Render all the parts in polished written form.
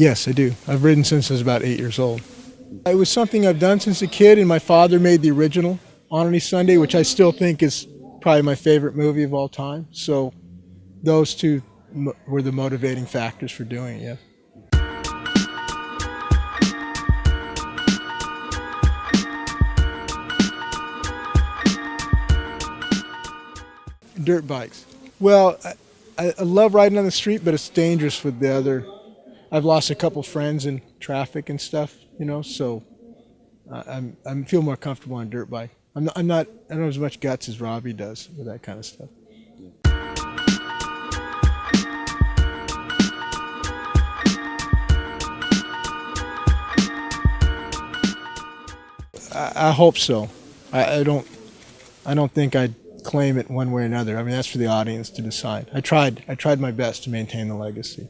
Yes, I do. I've ridden since I was about 8 years old. It was something I've done since a kid, and my father made the original On Any Sunday, which I still think is probably my favorite movie of all time. So those two were the motivating factors for doing it, yeah. Dirt bikes. Well, I love riding on the street, but it's dangerous with the other. I've lost a couple friends in traffic and stuff, so I feel more comfortable on a dirt bike. I don't have as much guts as Robbie does with that kind of stuff. I hope so. I don't think I'd claim it one way or another. I mean, that's for the audience to decide. I tried my best to maintain the legacy.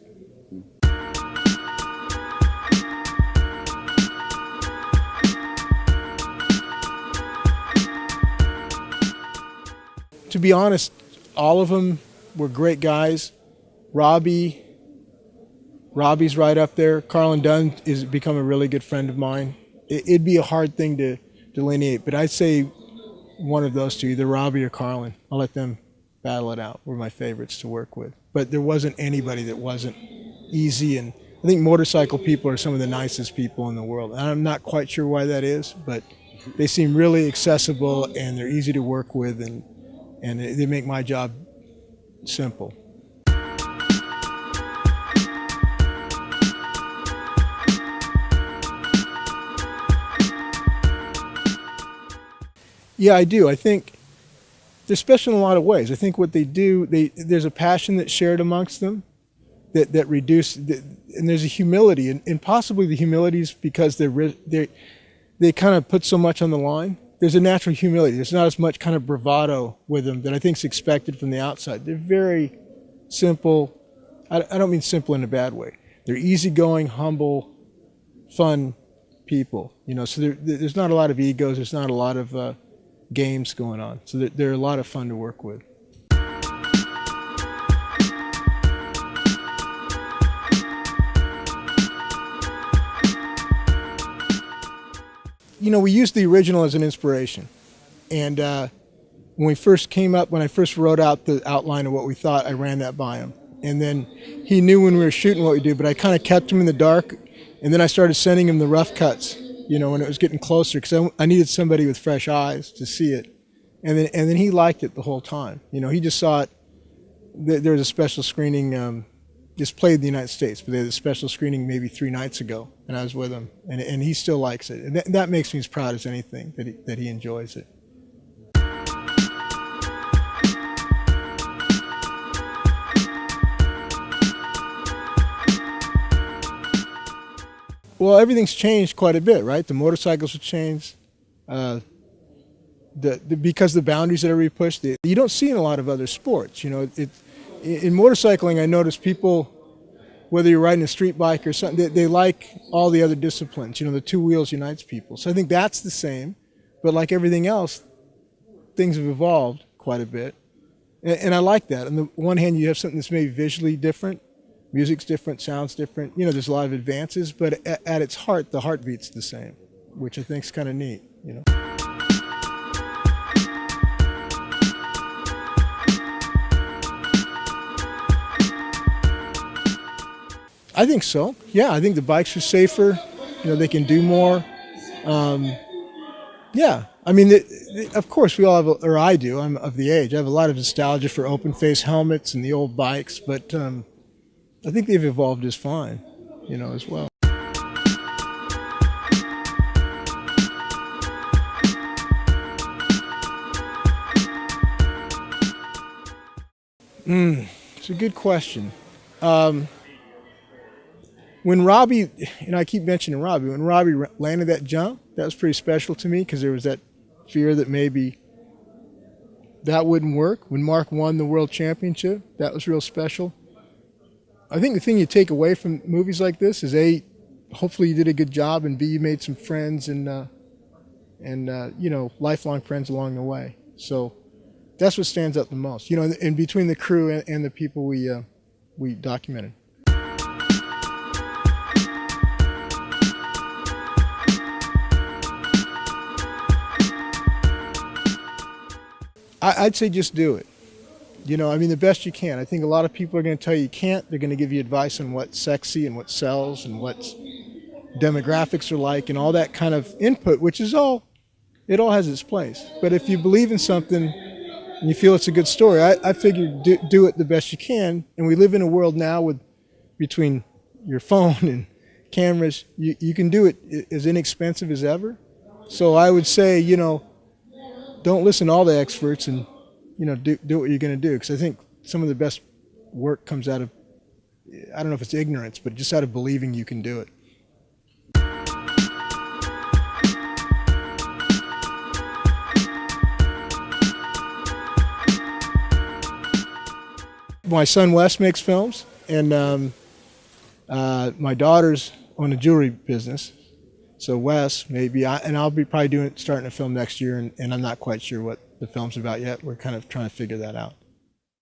To be honest, all of them were great guys. Robbie's right up there. Carlin Dunn has become a really good friend of mine. It'd be a hard thing to delineate, but I'd say one of those two, either Robbie or Carlin. I'll let them battle it out. Were my favorites to work with. But there wasn't anybody that wasn't easy, and I think motorcycle people are some of the nicest people in the world. And I'm not quite sure why that is, but they seem really accessible and they're easy to work with, and they make my job simple. Yeah, I do. I think they're special in a lot of ways. I think what they do, there's a passion that's shared amongst them and there's a humility, and possibly the humility is because they kind of put so much on the line. There's a natural humility. There's not as much kind of bravado with them that I think is expected from the outside. They're very simple. I don't mean simple in a bad way. They're easygoing, humble, fun people. So there's not a lot of egos. There's not a lot of games going on. So they're a lot of fun to work with. We used the original as an inspiration. And when I first wrote out the outline of what we thought, I ran that by him. And then he knew when we were shooting what we do, but I kind of kept him in the dark. And then I started sending him the rough cuts, when it was getting closer, because I needed somebody with fresh eyes to see it. And then he liked it the whole time. He just saw it. There was a special screening, just played in the United States, but they had a special screening maybe 3 nights ago, and I was with him, and he still likes it. And that makes me as proud as anything, that he enjoys it. Well, everything's changed quite a bit, right? The motorcycles have changed. Because the boundaries that are pushed, you don't see in a lot of other sports. In motorcycling, I notice people, whether you're riding a street bike or something, they like all the other disciplines. The 2 wheels unites people. So I think that's the same, but like everything else, things have evolved quite a bit, and I like that. On the one hand, you have something that's maybe visually different, music's different, sounds different. There's a lot of advances, but at its heart, the heartbeat's the same, which I think is kind of neat. I think so. Yeah, I think the bikes are safer. They can do more. Yeah, I mean, of course, we all have, or I do. I'm of the age. I have a lot of nostalgia for open-face helmets and the old bikes, but I think they've evolved just fine, as well. It's a good question. When Robbie, I keep mentioning Robbie, when Robbie landed that jump, that was pretty special to me, because there was that fear that maybe that wouldn't work. When Mark won the world championship, that was real special. I think the thing you take away from movies like this is A, hopefully you did a good job, and B, you made some friends and lifelong friends along the way. So that's what stands out the most, in between the crew and the people we documented. I'd say just do it. You know, I mean, the best you can. I think a lot of people are going to tell you can't. They're going to give you advice on what's sexy and what sells and what demographics are like and all that kind of input, which is all, it all has its place. But if you believe in something and you feel it's a good story, I figure do it the best you can. And we live in a world now with, between your phone and cameras, you can do it as inexpensive as ever. So I would say, you know, don't listen to all the experts and, you know, do what you're going to do. Because I think some of the best work comes out of, I don't know if it's ignorance, but just out of believing you can do it. My son Wes makes films, and my daughter's on a jewelry business. So Wes, maybe, and I'll be probably starting a film next year, and I'm not quite sure what the film's about yet. We're kind of trying to figure that out.